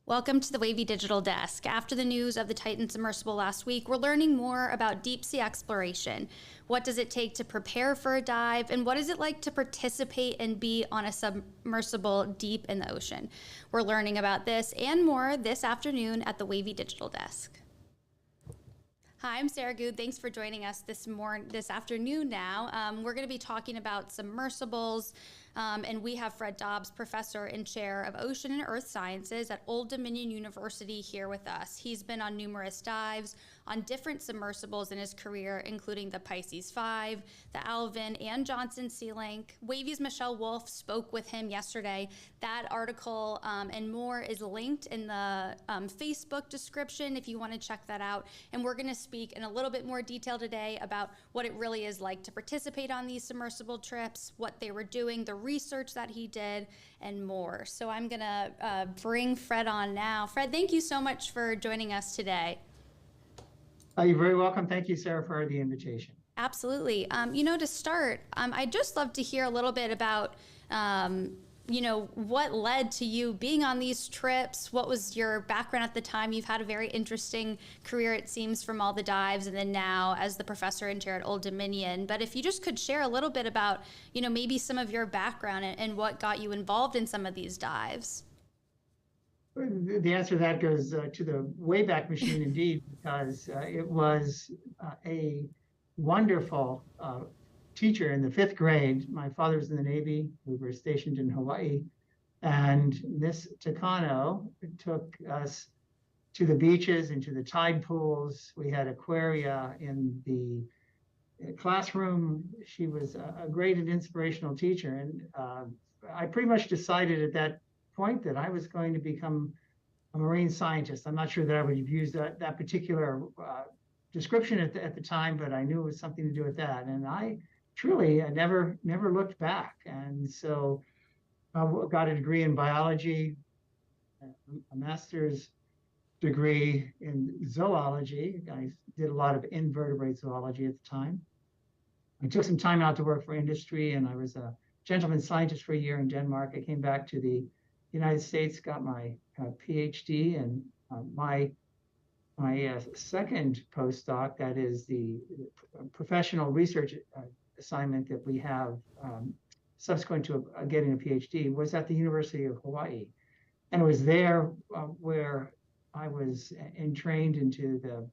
Welcome to the WAVY Digital Desk. After the news of the Titan submersible last week, we're learning more about deep sea exploration. What does it take to prepare for a dive, and what is it like to participate and be on a submersible deep in the ocean? We're learning about this and more this afternoon at the WAVY Digital Desk. Hi, I'm Sarah Good. Thanks for joining us this afternoon now. We're going to be talking about submersibles, and we have Fred Dobbs, Professor and Chair of Ocean and Earth Sciences at Old Dominion University, here with us. He's been on numerous dives on different submersibles in his career, including the Pisces 5, the Alvin, and Johnson Sea Link. WAVY's Michelle Wolf spoke with him yesterday. That article and more is linked in the Facebook description if you want to check that out. And we're going to speak in a little bit more detail today about what it really is like to participate on these submersible trips, what they were doing, the research that he did, and more. So I'm going to bring Fred on now. Fred, thank you so much for joining us today. You're very welcome. Thank you, Sarah, for the invitation. Absolutely. To start, I'd just love to hear a little bit about, what led to you being on these trips. What was your background at the time? You've had a very interesting career, it seems, from all the dives, and then now as the professor and chair at Old Dominion. But if you just could share a little bit about, maybe some of your background and what got you involved in some of these dives. The answer to that goes to the Wayback Machine, indeed, because it was a wonderful teacher in the 5th grade. My father was in the Navy. We were stationed in Hawaii. And Miss Takano took us to the beaches and to the tide pools. We had aquaria in the classroom. She was a great and inspirational teacher. And I pretty much decided at that point that I was going to become a marine scientist. I'm not sure that I would have used that particular description at the time, but I knew it was something to do with that. And I truly never looked back. And so I got a degree in biology, a master's degree in zoology. I did a lot of invertebrate zoology at the time. I took some time out to work for industry, and I was a gentleman scientist for a year in Denmark. I came back to the United States, got my PhD, and my second postdoc, that is the professional research assignment that we have subsequent to getting a PhD, was at the University of Hawaii. And it was there where I was entrained into the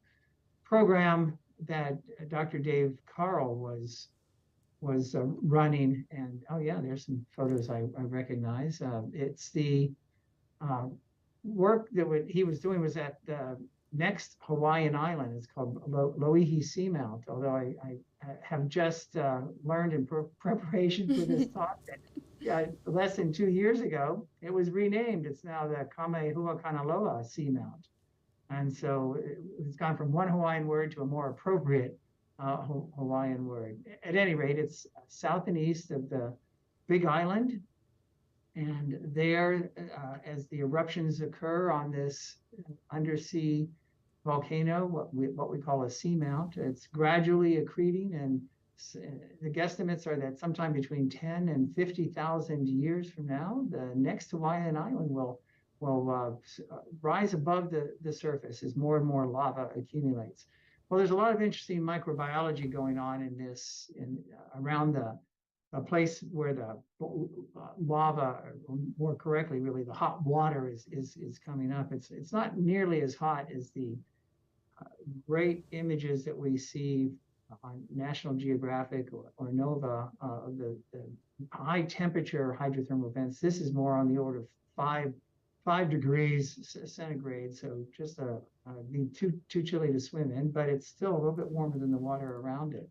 program that Dr. Dave Carl was running. And oh yeah, there's some photos I recognize. It's the work that he was doing was at the next Hawaiian island. It's called Loihi Seamount, although I have just learned in preparation for this talk that less than 2 years ago, it was renamed. It's now the Kamehuakanaloa Seamount. And so it's gone from one Hawaiian word to a more appropriate Hawaiian word. At any rate, it's south and east of the Big Island. And there, as the eruptions occur on this undersea volcano, what we call a seamount, it's gradually accreting, and the guesstimates are that sometime between 10 and 50,000 years from now, the next Hawaiian island will rise above the surface as more and more lava accumulates. Well, there's a lot of interesting microbiology going on in this, around a place where the lava, or more correctly, really the hot water is coming up. It's not nearly as hot as the great images that we see on National Geographic or NOVA of the high temperature hydrothermal vents. This is more on the order of 5 degrees centigrade, so just too chilly to swim in, but it's still a little bit warmer than the water around it.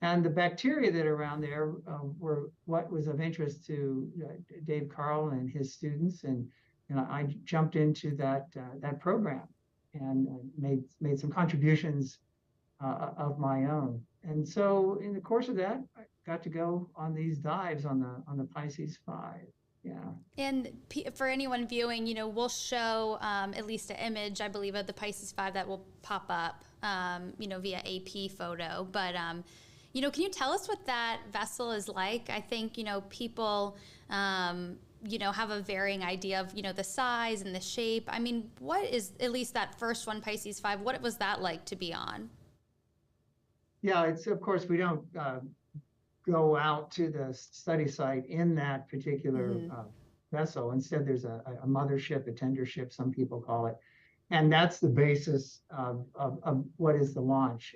And the bacteria that are around there were what was of interest to Dave Carl and his students, and I jumped into that program and made some contributions of my own. And so in the course of that, I got to go on these dives on the Pisces 5. Yeah. And for anyone viewing, we'll show at least an image, I believe, of the Pisces 5 that will pop up, via AP photo. But, can you tell us what that vessel is like? I think, people have a varying idea of, the size and the shape. I mean, what is, at least that first one, Pisces 5, what was that like to be on? Yeah, it's, of course, we don't go out to the study site in that particular Mm-hmm. vessel. Instead, there's a mothership, a tender ship, some people call it. And that's the basis of what is the launch.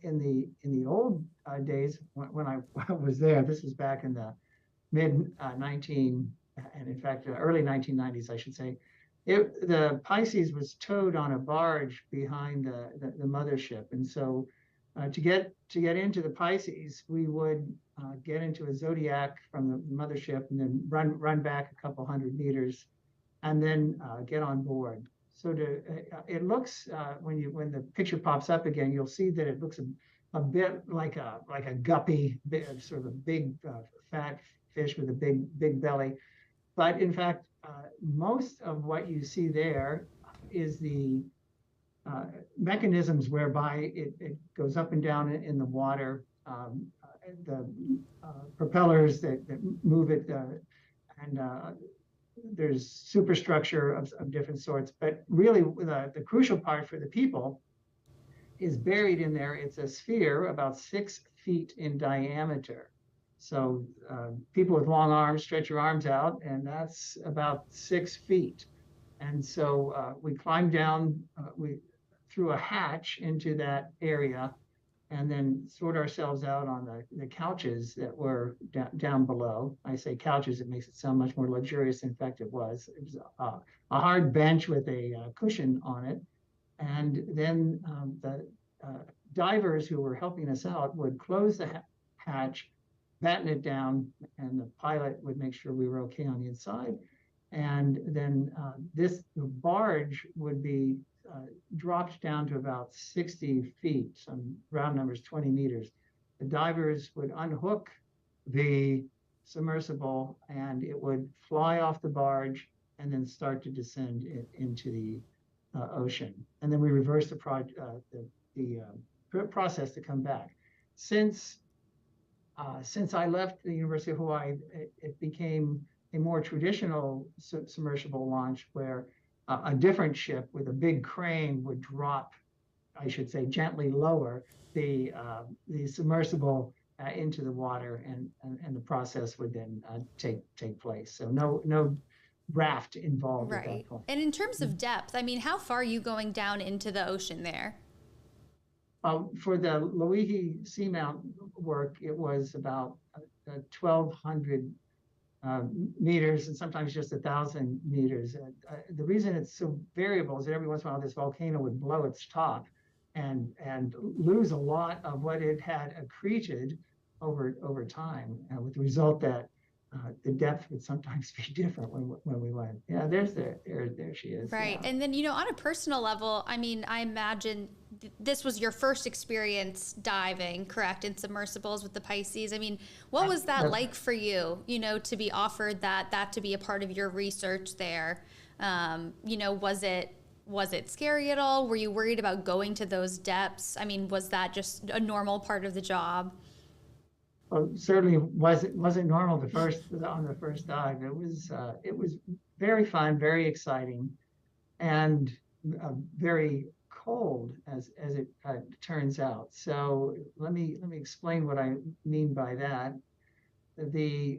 In the old days, when I was there, this was back in the mid 19, and in fact, early 1990s, I should say, the Pisces was towed on a barge behind the mothership. And so to get into the Pisces, we would get into a Zodiac from the mothership and then run back a couple hundred meters and then get on board. So it looks when the picture pops up again, you'll see that it looks a bit like a guppy, sort of a big fat fish with a big belly. But in fact, most of what you see there is the mechanisms whereby it goes up and down in the water, the propellers that move it, and there's superstructure of different sorts. But really, the crucial part for the people is buried in there. It's a sphere about 6 feet in diameter. So people with long arms stretch your arms out, and that's about 6 feet. And so we climbed down through a hatch into that area, and then sort ourselves out on the couches that were down below. I say couches, it makes it sound much more luxurious than in fact it was. It was a hard bench with a cushion on it. And then the divers who were helping us out would close the hatch, batten it down, and the pilot would make sure we were okay on the inside. And then the barge would be dropped down to about 60 feet, some round numbers, 20 meters. The divers would unhook the submersible and it would fly off the barge and then start to descend into the ocean. And then we reverse the process to come back. Since I left the University of Hawaii, it became a more traditional submersible launch where a different ship with a big crane would drop, I should say, gently lower the submersible into the water, and the process would then take place. So no raft involved at that point. And in terms of depth, I mean, how far are you going down into the ocean there? For the WAVY seamount work, it was about 1,200 meters, and sometimes just 1,000 meters. The reason it's so variable is that every once in a while this volcano would blow its top and lose a lot of what it had accreted over time, with the result that the depth would sometimes be different when we went. Yeah, there she is. Right. Yeah. And then, on a personal level, I mean, I imagine this was your first experience diving, correct, in submersibles with the Pisces. I mean, what was that like for you, to be offered that to be a part of your research there? Was it scary at all? Were you worried about going to those depths? I mean, was that just a normal part of the job? Well, certainly wasn't normal on the first dive. It was very fun, very exciting, and very cold as it turns out. So let me explain what I mean by that.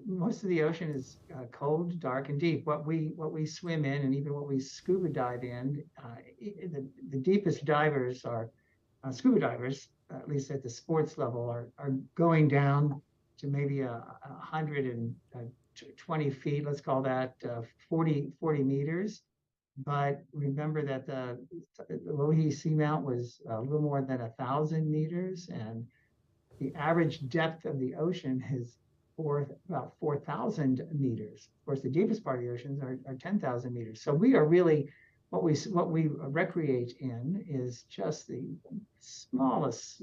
Most of the ocean is cold, dark, and deep. What we swim in, and even what we scuba dive in, the deepest divers are scuba divers, at least at the sports level, are going down to maybe 120 feet. Let's call that 40 meters. But remember that the Lohi seamount was a little more than 1,000 meters, and the average depth of the ocean is about 4,000 meters. Of course, the deepest part of the oceans are 10,000 meters. So we are really, what we recreate in is just the smallest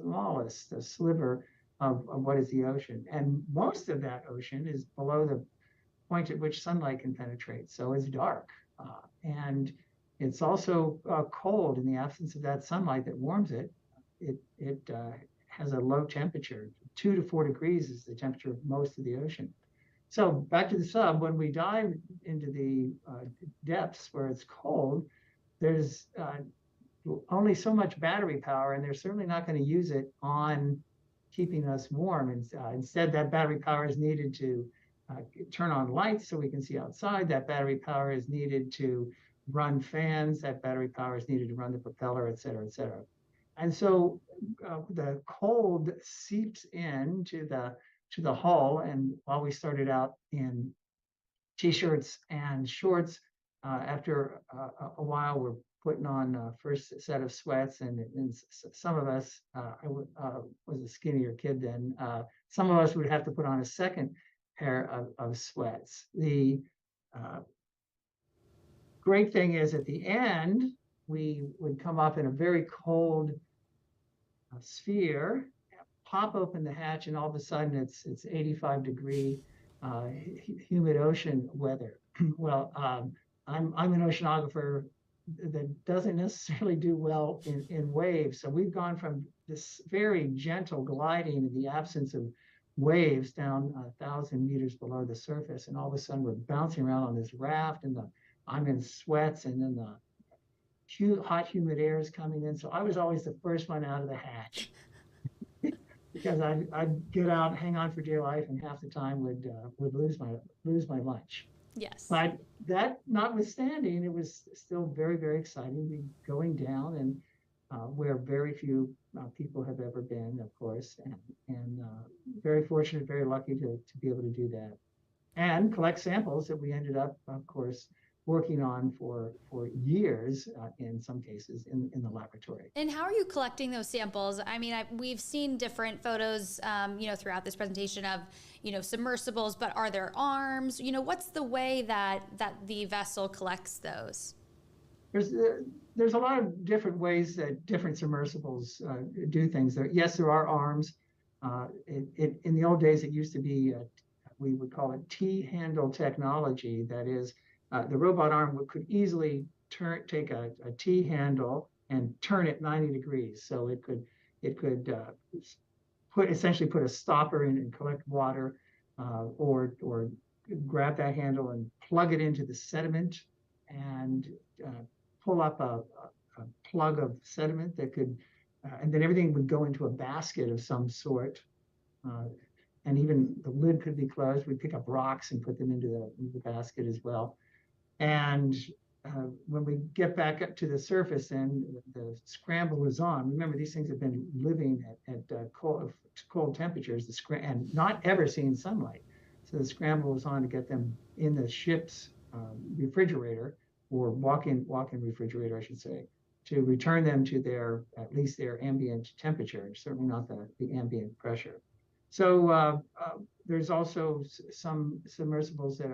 sliver of what is the ocean. And most of that ocean is below the point at which sunlight can penetrate. So it's dark. And it's also cold. In the absence of that sunlight that warms it. It has a low temperature. 2 to 4 degrees is the temperature of most of the ocean. So back to the sub, when we dive into the depths where it's cold, there's only so much battery power, and they're certainly not going to use it on keeping us warm. And instead, that battery power is needed to turn on lights so we can see outside. That battery power is needed to run fans. That battery power is needed to run the propeller, et cetera, et cetera. And so the cold seeps into the hull. And while we started out in t-shirts and shorts, after a while, we're putting on first set of sweats, and some of us, I was a skinnier kid then, some of us would have to put on a second pair of sweats. The great thing is at the end, we would come up in a very cold sphere, pop open the hatch, and all of a sudden it's 85-degree humid ocean weather. Well, I'm an oceanographer that doesn't necessarily do well in waves. So we've gone from this very gentle gliding in the absence of waves down 1,000 meters below the surface, and all of a sudden we're bouncing around on this raft, and I'm in sweats, and then the hot, humid air is coming in. So I was always the first one out of the hatch because I'd get out, hang on for dear life, and half the time would lose my lunch. Yes. But that notwithstanding, it was still very, very exciting. We going down, and where very few people have ever been, of course, and very fortunate, very lucky to be able to do that, and collect samples that we ended up, of course, working on for years, in some cases, in the laboratory. And how are you collecting those samples? I mean, we've seen different photos, throughout this presentation of, submersibles, but are there arms? What's the way that the vessel collects those? There's a lot of different ways that different submersibles do things. Yes, there are arms. In the old days, it used to be, we would call it T-handle technology. That is, the robot arm could easily take a T-handle and turn it 90 degrees. So it could essentially put a stopper in and collect water, or grab that handle and plug it into the sediment and pull up a plug of sediment that could, and then everything would go into a basket of some sort. And even the lid could be closed. We'd pick up rocks and put them into the basket as well. And when we get back up to the surface and the scramble is on, remember these things have been living at cold temperatures, and not ever seeing sunlight. So the scramble is on to get them in the ship's refrigerator, or walk-in refrigerator, I should say, to return them to at least their ambient temperature, certainly not the ambient pressure. So there's also some submersibles that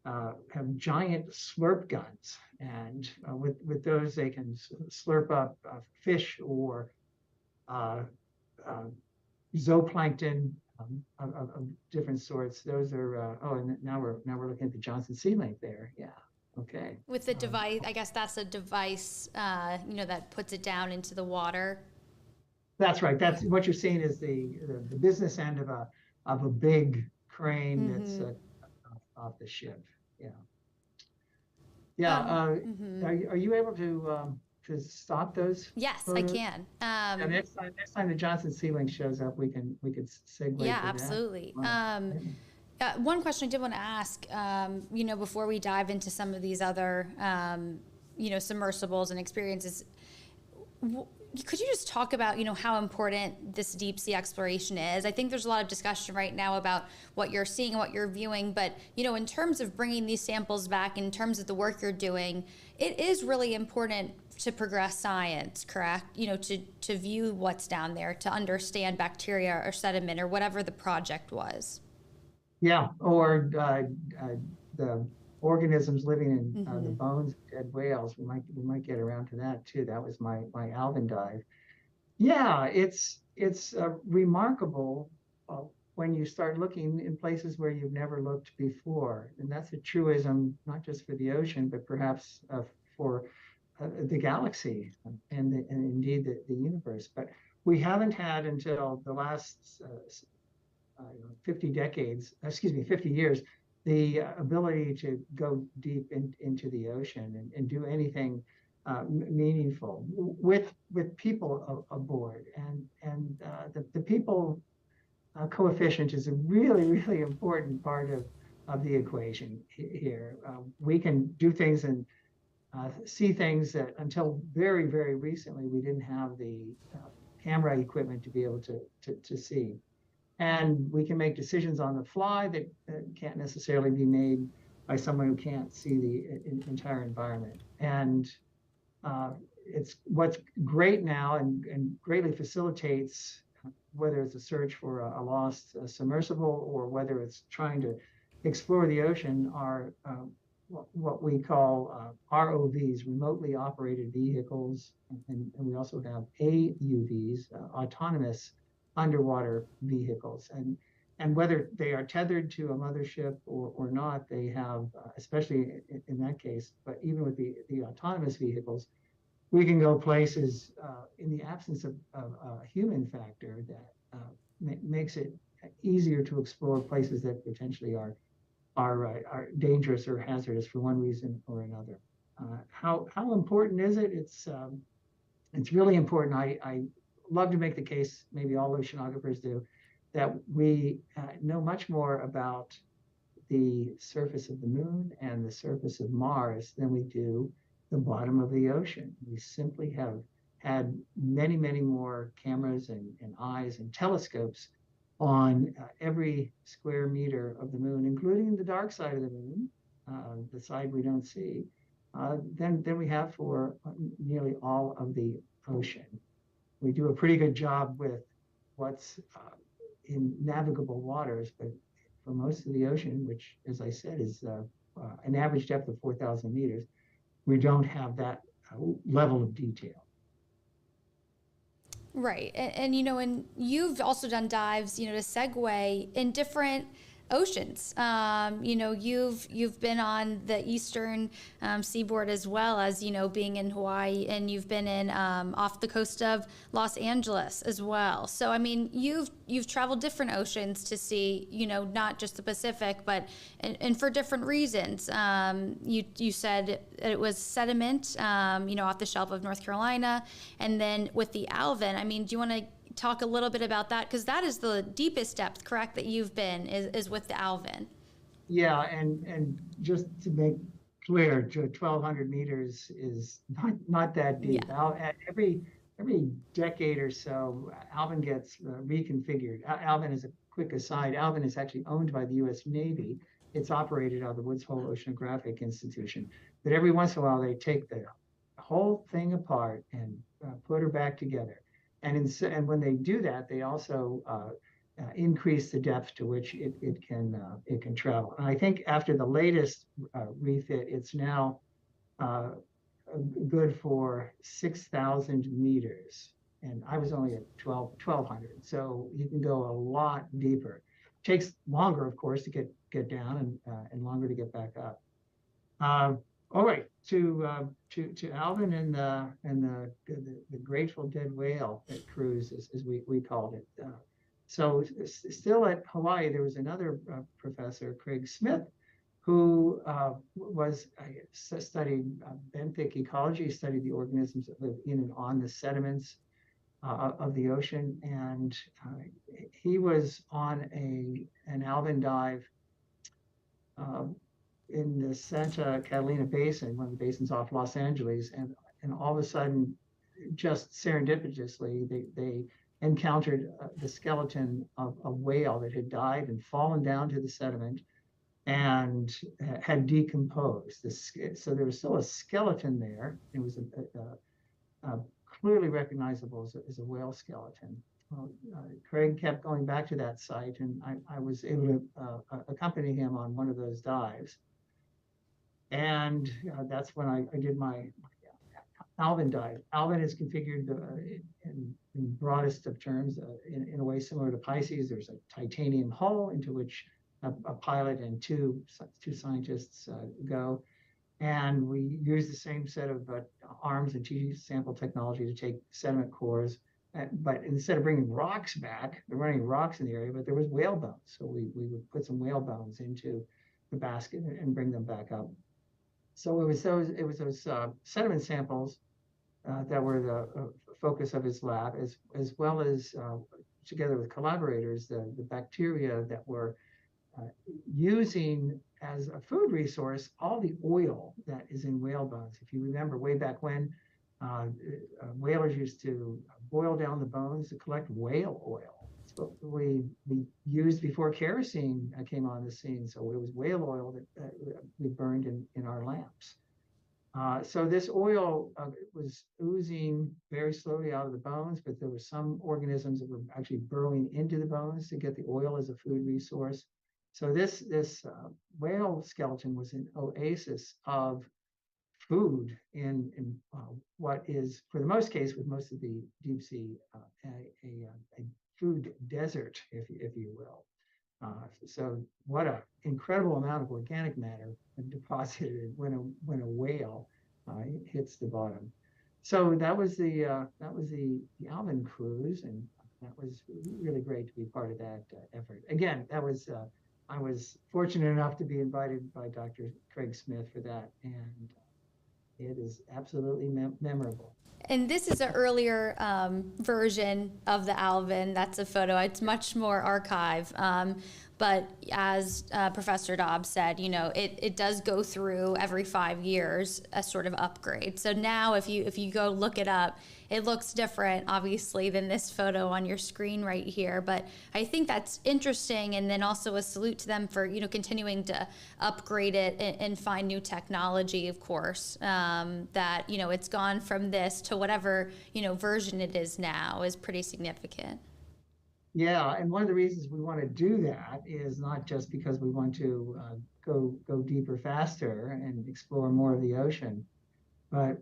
have giant slurp guns, and with those they can slurp up fish or zooplankton of different sorts. Those are and now we're looking at the Johnson sea link there. Yeah. Okay. With the device, I guess that's a device, that puts it down into the water. That's right. That's what you're seeing is the business end of a big crane that's off the ship. Yeah. Yeah. Are you able to stop those? Yes, photos? I can. Next time the Johnson sea link shows up, we could segue. Yeah, absolutely. One question I did want to ask, before we dive into some of these other, submersibles and experiences, could you just talk about, how important this deep sea exploration is? I think there's a lot of discussion right now about what you're seeing, what you're viewing, but, in terms of bringing these samples back, in terms of the work you're doing, it is really important to progress science, correct? To view what's down there, to understand bacteria or sediment or whatever the project was. Yeah, or the organisms living in the bones of dead whales. We might get around to that too. That was my Alvin dive. Yeah, it's remarkable when you start looking in places where you've never looked before, and that's a truism not just for the ocean, but perhaps for the galaxy and indeed the universe. But we haven't had until the last 50 years, the ability to go deep into the ocean and do anything meaningful with people aboard, and the people coefficient is a really important part of the equation here. We can do things and see things that until very recently we didn't have the camera equipment to be able to see. And we can make decisions on the fly that can't necessarily be made by someone who can't see the entire environment. And it's what's great now and greatly facilitates, whether it's a search for a lost submersible or whether it's trying to explore the ocean, are what we call ROVs, remotely operated vehicles, and we also have AUVs, autonomous underwater vehicles, and whether they are tethered to a mothership or not, they have, especially in that case, but even with the autonomous vehicles, we can go places in the absence of a human factor that makes it easier to explore places that potentially are dangerous or hazardous for one reason or another. How important is it? It's really important. I love to make the case, maybe all oceanographers do, that we know much more about the surface of the moon and the surface of Mars than we do the bottom of the ocean. We simply have had many more cameras and eyes and telescopes on every square meter of the moon, including the dark side of the moon, the side we don't see, than we have for nearly all of the ocean. We do a pretty good job with what's in navigable waters, but for most of the ocean, which, as I said, is an average depth of 4,000 meters, we don't have that level of detail. Right. And and you've also done dives, to segue in different oceans. You've been on the eastern seaboard as well as, being in Hawaii, and you've been in off the coast of Los Angeles as well. So, I mean, you've traveled different oceans to see, not just the Pacific, but and for different reasons. You said it was sediment, off the shelf of North Carolina, and then with the Alvin. I mean, do you want to talk a little bit about that, because that is the deepest depth, correct, that you've been is with the Alvin? Yeah, and just to make clear, 1,200 meters is not that deep. Yeah. Every decade or so, Alvin gets reconfigured. Alvin, is a quick aside, Alvin is actually owned by the U.S. Navy. It's operated out of the Woods Hole Oceanographic Institution. But every once in a while, they take the whole thing apart and put her back together. And when they do that, they also increase the depth to which it can travel. And I think after the latest refit, it's now good for 6,000 meters. And I was only at 1,200, so you can go a lot deeper. It takes longer, of course, to get down and longer to get back up. All right, to Alvin and the Grateful Dead Whale cruise, as we called it. So still at Hawaii, there was another professor, Craig Smith, who studied benthic ecology, studied the organisms that live in and on the sediments of the ocean, and he was on an Alvin dive in the Santa Catalina Basin, one of the basins off Los Angeles, and all of a sudden, just serendipitously, they encountered the skeleton of a whale that had died and fallen down to the sediment and had decomposed. So there was still a skeleton there. It was clearly recognizable as a whale skeleton. Well, Craig kept going back to that site, and I was able to accompany him on one of those dives. And that's when I did my Alvin dive. Alvin is configured in broadest of terms in a way similar to Pisces. There's a titanium hull into which a pilot and two scientists go. And we use the same set of arms and TG sample technology to take sediment cores but instead of bringing rocks back, they're running rocks in the area, but there was whale bones. So we would put some whale bones into the basket and bring them back up. So it was those sediment samples that were the focus of his lab, as well as together with collaborators, the bacteria that were using as a food resource all the oil that is in whale bones. If you remember way back when, whalers used to boil down the bones to collect whale oil. It's what we used before kerosene came on the scene. So it was whale oil that we burned in our lamps. So this oil was oozing very slowly out of the bones, but there were some organisms that were actually burrowing into the bones to get the oil as a food resource. So this whale skeleton was an oasis of food in what is, for the most case, with most of the deep sea, a food desert, if you will. So what an incredible amount of organic matter deposited when a whale hits the bottom. So that was the Alvin cruise, and that was really great to be part of that effort. Again, that was I was fortunate enough to be invited by Dr. Craig Smith for that, and it is absolutely memorable. And this is an earlier version of the Alvin. That's a photo. It's much more archive. But as Professor Dobbs said, you know, it does go through every 5 years a sort of upgrade. So now if you go look it up, it looks different, obviously, than this photo on your screen right here. But I think that's interesting, and then also a salute to them for, you know, continuing to upgrade it and find new technology, of course, that, you know, it's gone from this to whatever, you know, version it is now is pretty significant. Yeah, and one of the reasons we want to do that is not just because we want to go deeper faster and explore more of the ocean, but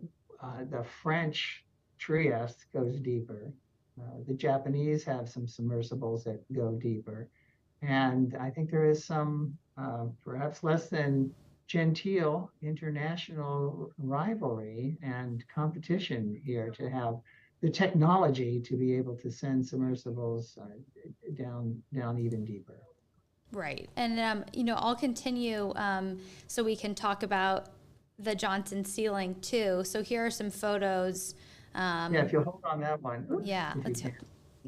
the French Trieste goes deeper. The Japanese have some submersibles that go deeper, and I think there is some perhaps less than genteel international rivalry and competition here to have the technology to be able to send submersibles down even deeper. Right. And, you know, I'll continue so we can talk about the Johnson ceiling too. So here are some photos. Yeah, if you'll hold on that one. Yeah, If you let's can.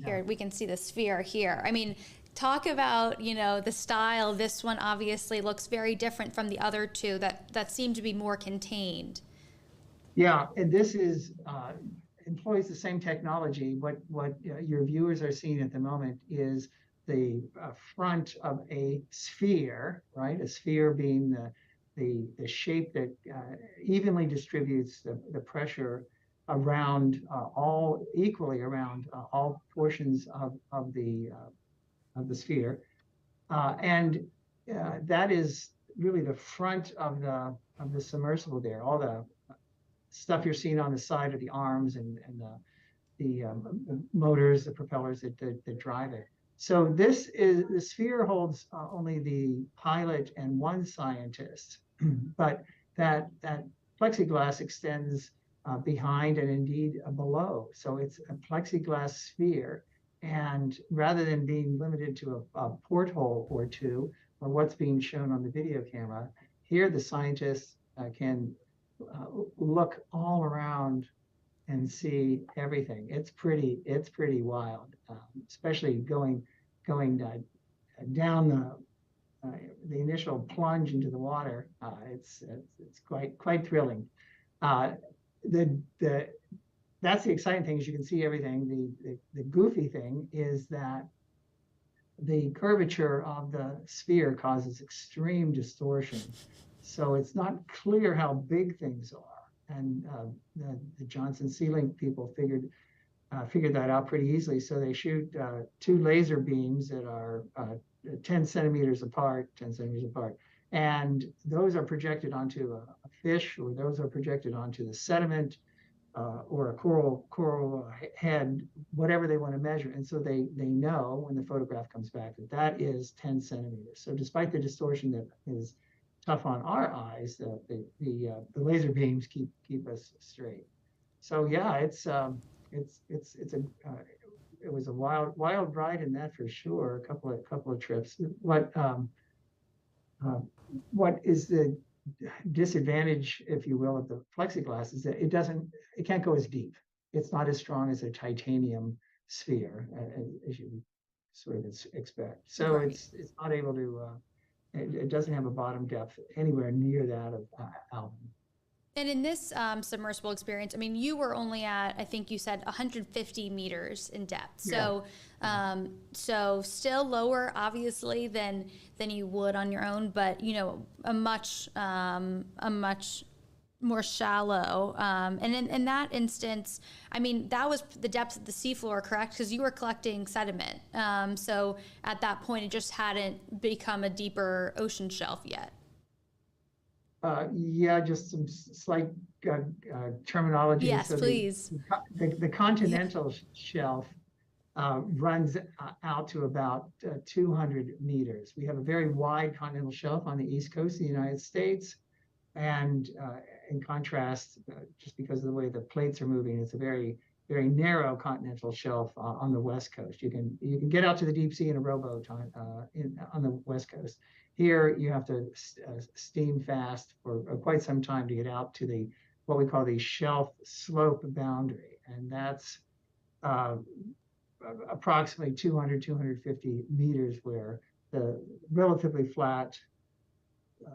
here Yeah. we can see the sphere here. I mean, talk about, you know, the style. This one obviously looks very different from the other two that seem to be more contained. Yeah, and this is employs the same technology. What your viewers are seeing at the moment is the front of a sphere, right? A sphere being the shape that evenly distributes the pressure around all equally around all portions of the sphere, and that is really the front of the submersible there. All the stuff you're seeing on the side of the arms and the motors, the propellers that drive it. So the sphere holds only the pilot and one scientist, but that plexiglass extends behind and indeed below. So it's a plexiglass sphere. And rather than being limited to a porthole or two, or what's being shown on the video camera, here the scientists can look all around and see everything. It's pretty wild, especially going down the initial plunge into the water. It's quite thrilling. The That's the exciting thing, is you can see everything. The goofy thing is that the curvature of the sphere causes extreme distortion. So it's not clear how big things are. And the Johnson ceiling people figured that out pretty easily. So they shoot two laser beams that are 10 centimeters apart. And those are projected onto a fish, or those are projected onto the sediment, or a coral head, whatever they want to measure. And so they know when the photograph comes back that is 10 centimeters. So despite the distortion that is tough on our eyes, the laser beams keep us straight. So yeah, it's a it was a wild ride in that for sure. A couple of trips. Uh, what is the disadvantage, if you will, of the plexiglass is that it can't go as deep. It's not as strong as a titanium sphere, as you sort of expect. So Right. it's not able to. It doesn't have a bottom depth anywhere near that of Alvin. And in this submersible experience, I mean, you were only at, I think you said 150 meters in depth. So, so still lower, obviously, than you would on your own, but you know, a much more shallow. And in that instance, I mean, that was the depth of the seafloor, correct? Because you were collecting sediment. So at that point, it just hadn't become a deeper ocean shelf yet. Yeah, just some slight terminology. Yes, So please. the continental shelf runs out to about 200 meters. We have a very wide continental shelf on the east coast of the United States. And in contrast, just because of the way the plates are moving, it's a very, very narrow continental shelf on the west coast. You can get out to the deep sea in a rowboat on the west coast. Here, you have to steam fast for quite some time to get out to what we call the shelf slope boundary, and that's approximately 200, 250 meters, where the relatively flat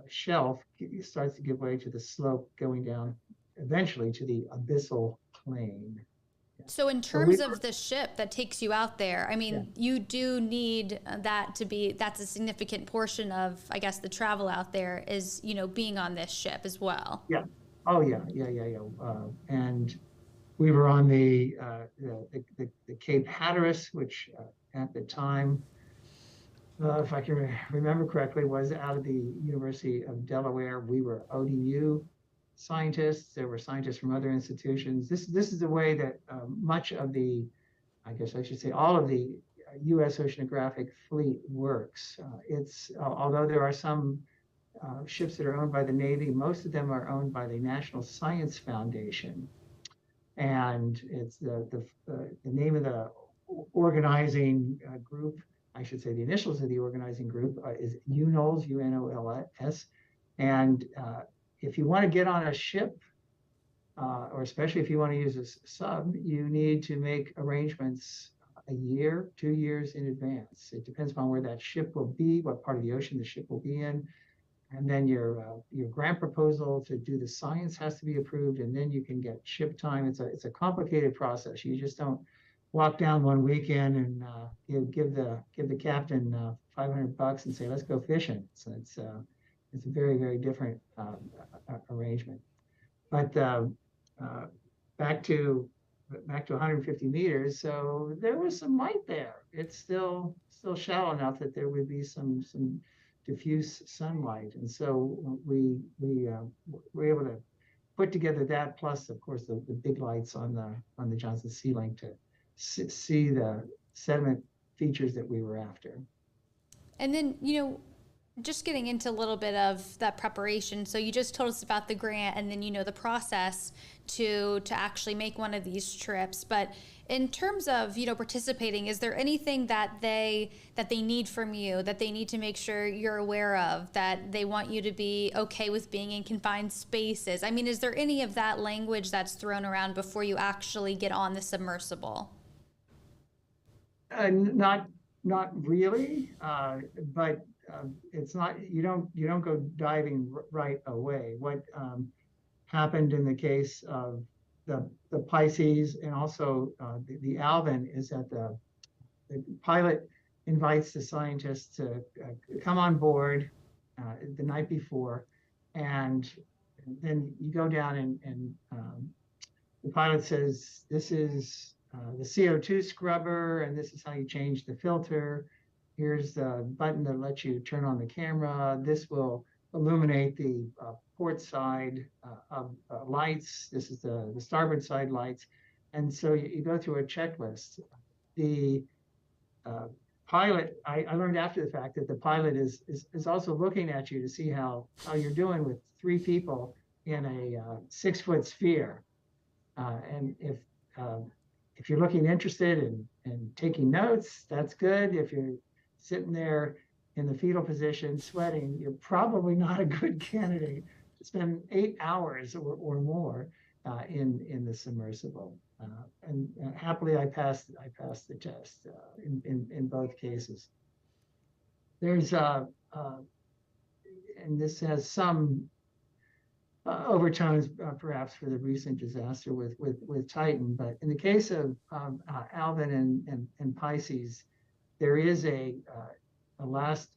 shelf starts to give way to the slope going down eventually to the abyssal plain. So in So we terms of the ship that takes you out there, I mean, you do need that to be, that's a significant portion of, I guess, the travel out there is, you know, being on this ship as well. Yeah. Oh yeah. And we were on the Cape Hatteras, which at the time, if I can remember correctly, was out of the University of Delaware. We were ODU scientists. There were scientists from other institutions. This is the way that much of I guess I should say, all of the U.S. oceanographic fleet works. Although there are some ships that are owned by the Navy, most of them are owned by the National Science Foundation, and it's the name of the organizing group. I should say the initials of the organizing group is UNOLS, UNOLS. And if you want to get on a ship, or especially if you want to use a sub, you need to make arrangements a year, 2 years in advance. It depends upon where that ship will be, what part of the ocean the ship will be in. And then your grant proposal to do the science has to be approved, and then you can get ship time. It's a complicated process. You just don't walk down one weekend and give the captain $500 and say, let's go fishing. So it's a very, very different arrangement. But back to 150 meters. So there was some light there. It's still shallow enough that there would be some diffuse sunlight, and so we were able to put together that, plus of course the big lights on the Johnson Sea Link to see the sediment features that we were after. And then, you know, just getting into a little bit of that preparation. So you just told us about the grant and then, you know, the process to actually make one of these trips. But in terms of, you know, participating, is there anything that they need from you, that they need to make sure you're aware of, that they want you to be okay with being in confined spaces? I mean, is there any of that language that's thrown around before you actually get on the submersible? Not really, but it's not, you don't go diving right away. What happened in the case of the Pisces and also the Alvin is that the pilot invites the scientists to come on board the night before, and then you go down and the pilot says, this is the CO2 scrubber, and this is how you change the filter. Here's the button that lets you turn on the camera. This will illuminate the port side of lights. This is the starboard side lights. And so you go through a checklist. The pilot, I learned after the fact that the pilot is also looking at you to see how you're doing with 3 people in a 6-foot sphere. And if if you're looking interested in taking notes, that's good. If you're sitting there in the fetal position sweating, you're probably not a good candidate to spend 8 hours or more in the submersible. And happily, I passed the test in both cases. There's and this has some overtones perhaps for the recent disaster with Titan, but in the case of Alvin and Pisces, there is a last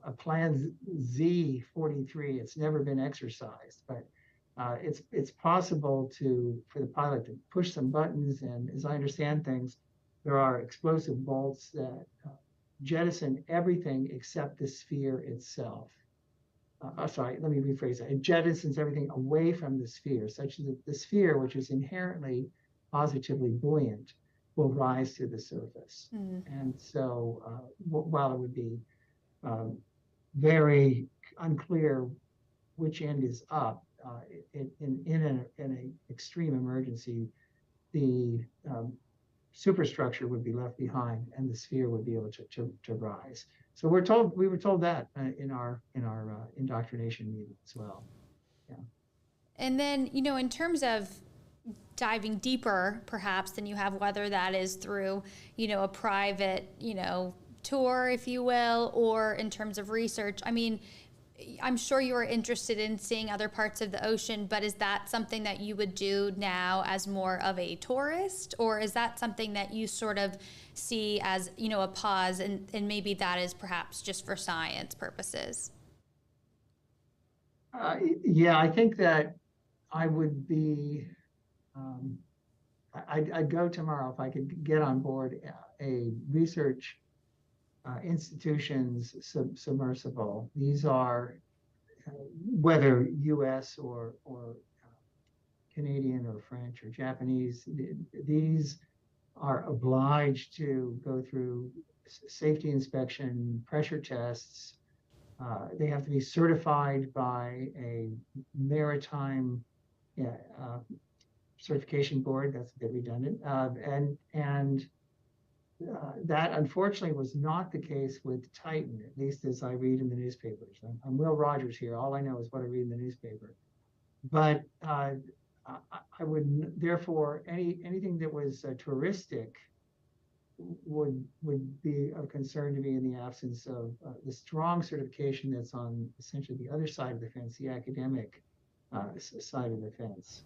a plan Z43. It's never been exercised, but it's possible for the pilot to push some buttons, and as I understand things, there are explosive bolts that jettison everything except the sphere itself. Sorry, let me rephrase that. It jettisons everything away from the sphere, such that the sphere, which is inherently positively buoyant, will rise to the surface. And so while it would be very unclear which end is up, in an extreme emergency, the superstructure would be left behind and the sphere would be able to rise. So we were told that in our indoctrination meeting as well. Yeah. And then, in terms of diving deeper, perhaps, than you have, whether that is through, a private, tour, if you will, or in terms of research, I mean, I'm sure you are interested in seeing other parts of the ocean, but is that something that you would do now as more of a tourist, or is that something that you sort of see as, a pause, and maybe that is perhaps just for science purposes? Yeah, I think that I would be, I'd go tomorrow if I could get on board a research institution's submersible. These are, whether US or Canadian or French or Japanese, these are obliged to go through safety inspection, pressure tests. They have to be certified by a maritime certification board. That's a bit redundant. And that unfortunately was not the case with Titan, at least as I read in the newspapers. I'm Will Rogers here. All I know is what I read in the newspaper. But I would, therefore, anything that was touristic would be of concern to me in the absence of the strong certification that's on essentially the other side of the fence, the academic side of the fence.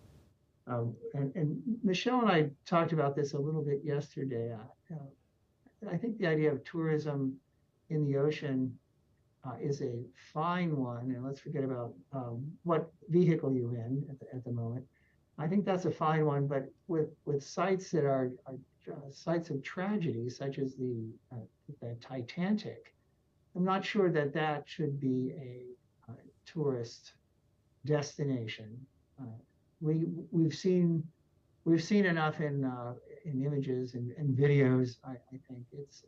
And Michelle and I talked about this a little bit yesterday. I think the idea of tourism in the ocean is a fine one, and let's forget about what vehicle you're in at the moment. I think that's a fine one, but with sites that are sites of tragedy, such as the Titanic, I'm not sure that should be a tourist destination. We've seen enough in images and videos. I think it's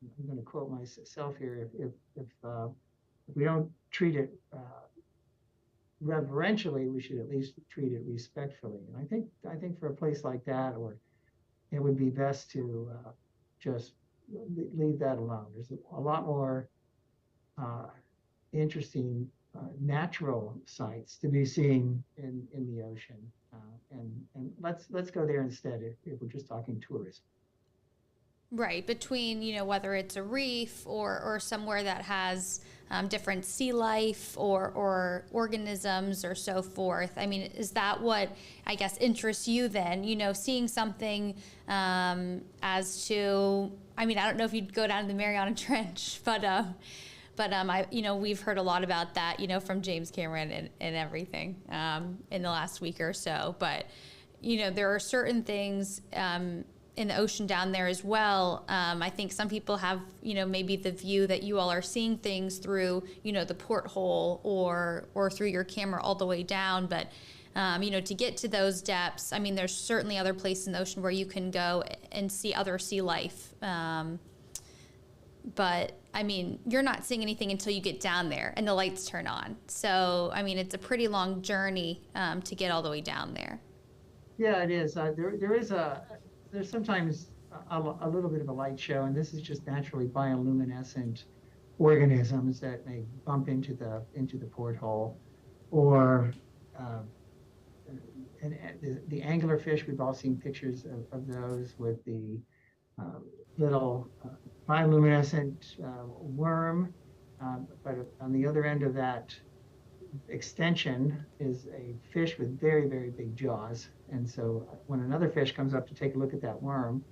I'm going to quote myself here. If we don't treat it reverentially, we should at least treat it respectfully. And I think for a place like that, or it would be best to just leave that alone. There's a lot more interesting natural sites to be seen in the ocean, and let's go there instead if we're just talking tourism. Right, between, whether it's a reef or somewhere that has different sea life or organisms or so forth. I mean, is that what, I guess, interests you then? Seeing something as to, I mean, I don't know if you'd go down to the Mariana Trench, but we've heard a lot about that, from James Cameron and everything in the last week or so. But, there are certain things in the ocean down there as well. I think some people have, maybe the view that you all are seeing things through, the porthole or through your camera all the way down. But, to get to those depths, I mean, there's certainly other places in the ocean where you can go and see other sea life. But I mean, you're not seeing anything until you get down there and the lights turn on. So, I mean, it's a pretty long journey to get all the way down there. Yeah, it is. There's sometimes a little bit of a light show, and this is just naturally bioluminescent organisms that may bump into the porthole, or uh, and the anglerfish. We've all seen pictures of those with the uh, little bioluminescent worm. But on the other end of that extension is a fish with very, very big jaws. And so when another fish comes up to take a look at that worm,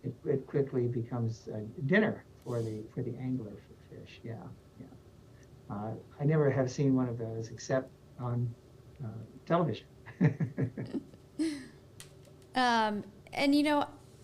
it quickly becomes dinner for the angler fish. Yeah, yeah. I never have seen one of those except on television. And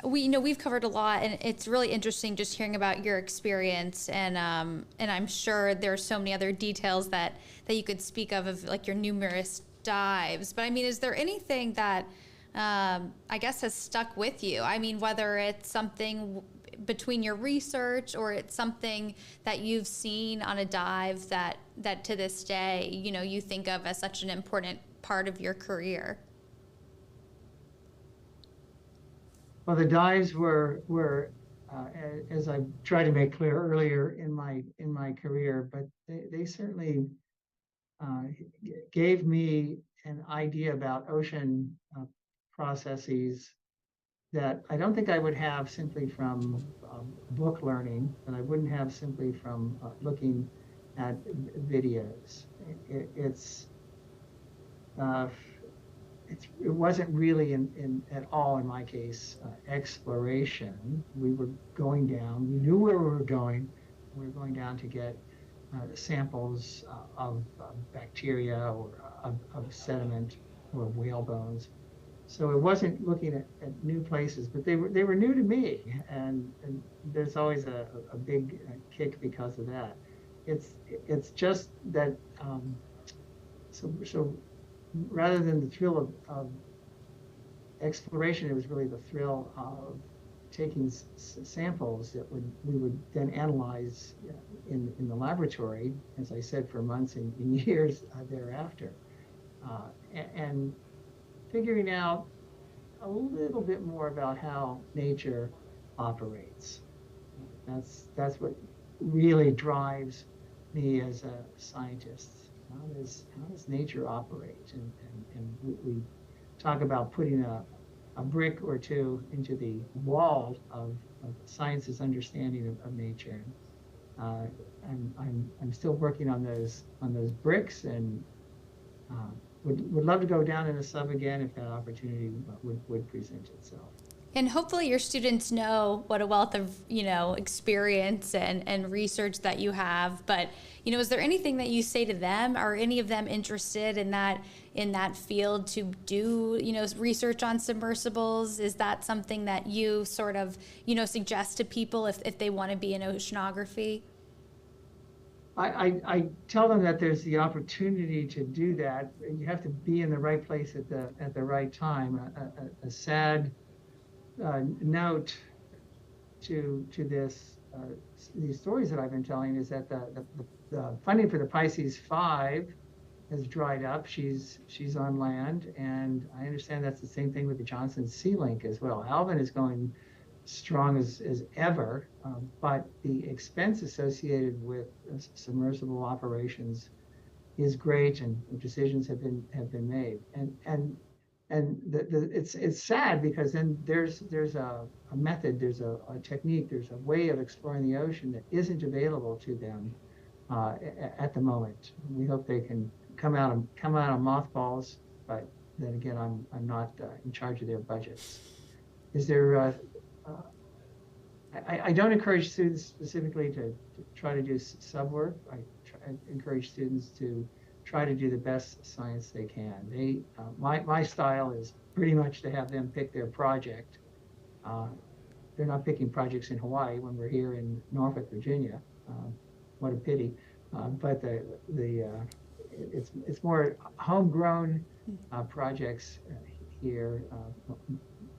we've covered a lot, and it's really interesting just hearing about your experience, and I'm sure there's so many other details that you could speak of like your numerous dives. But I mean, is there anything that I guess has stuck with you? I mean, whether it's something between your research or it's something that you've seen on a dive that to this day, you think of as such an important part of your career. Well, the dives were as I tried to make clear earlier in my career, but they certainly uh, gave me an idea about ocean processes that I don't think I would have simply from book learning, and I wouldn't have simply from looking at videos. It's uh, it wasn't really at all in my case exploration. We were going down. We knew where we were going. We were going down to get samples of bacteria or of sediment or whale bones. So it wasn't looking at new places, but they were new to me, and there's always a big kick because of that. It's just that so rather than the thrill of exploration, it was really the thrill of taking samples that we would then analyze in the laboratory, as I said, for months and years thereafter, and figuring out a little bit more about how nature operates. That's what really drives me as a scientist. How does nature operate? And we talk about putting a brick or two into the wall of science's understanding of nature. Uh, I'm still working on those bricks, and uh, would love to go down in a sub again if that opportunity would present itself. And hopefully your students know what a wealth of, experience and research that you have. But, is there anything that you say to them? Are any of them interested in that field to do, research on submersibles? Is that something that you sort of, suggest to people if they want to be in oceanography? I tell them that there's the opportunity to do that. You have to be in the right place at the right time. A sad note to these stories that I've been telling is that the funding for the Pisces 5 has dried up. She's on land, and I understand that's the same thing with the Johnson Sea Link as well. Alvin is going strong as ever, but the expense associated with submersible operations is great, and decisions have been made. And it's sad because then there's a method, there's a technique, there's a way of exploring the ocean that isn't available to them at the moment. We hope they can come out of mothballs, but then again, I'm not in charge of their budgets. Is there? I don't encourage students specifically to try to do sub work. I encourage students to try to do the best science they can. My style is pretty much to have them pick their project. They're not picking projects in Hawaii when we're here in Norfolk, Virginia. What a pity. But it's more homegrown projects here,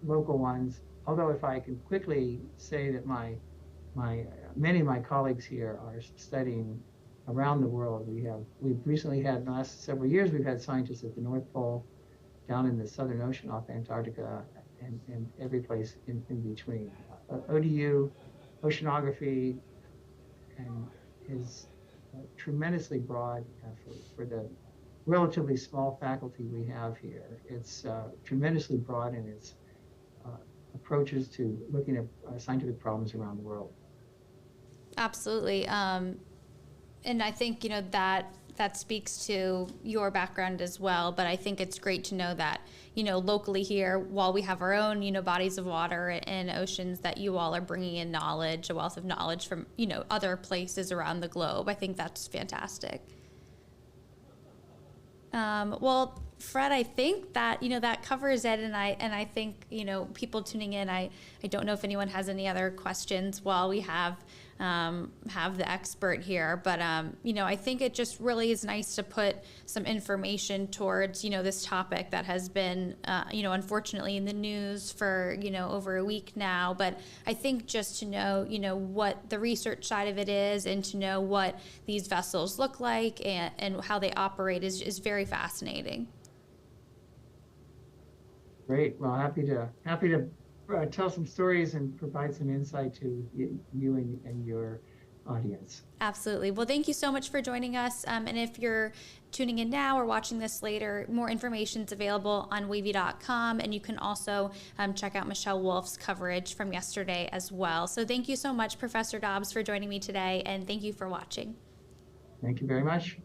local ones. Although if I can quickly say that many of my colleagues here are studying around the world. We've recently had, in the last several years, we've had scientists at the North Pole, down in the Southern Ocean off Antarctica, and every place in between. ODU, oceanography, and is tremendously broad for the relatively small faculty we have here. It's tremendously broad in its approaches to looking at scientific problems around the world. Absolutely. And I think, that speaks to your background as well. But I think it's great to know that, locally here, while we have our own, bodies of water and oceans, that you all are bringing in knowledge, a wealth of knowledge from, other places around the globe. I think that's fantastic. Well, Fred, I think that, that covers it. And I think, people tuning in, I don't know if anyone has any other questions while we have the expert here, but, I think it just really is nice to put some information towards, this topic that has been, unfortunately in the news for, over a week now. But I think just to know, what the research side of it is, and to know what these vessels look like and how they operate is very fascinating. Great. Well, happy to tell some stories and provide some insight to you and your audience. Absolutely. Well, thank you so much for joining us. And if you're tuning in now or watching this later, more information is available on WAVY.com. And you can also check out Michelle Wolf's coverage from yesterday as well. So thank you so much, Professor Dobbs, for joining me today. And thank you for watching. Thank you very much.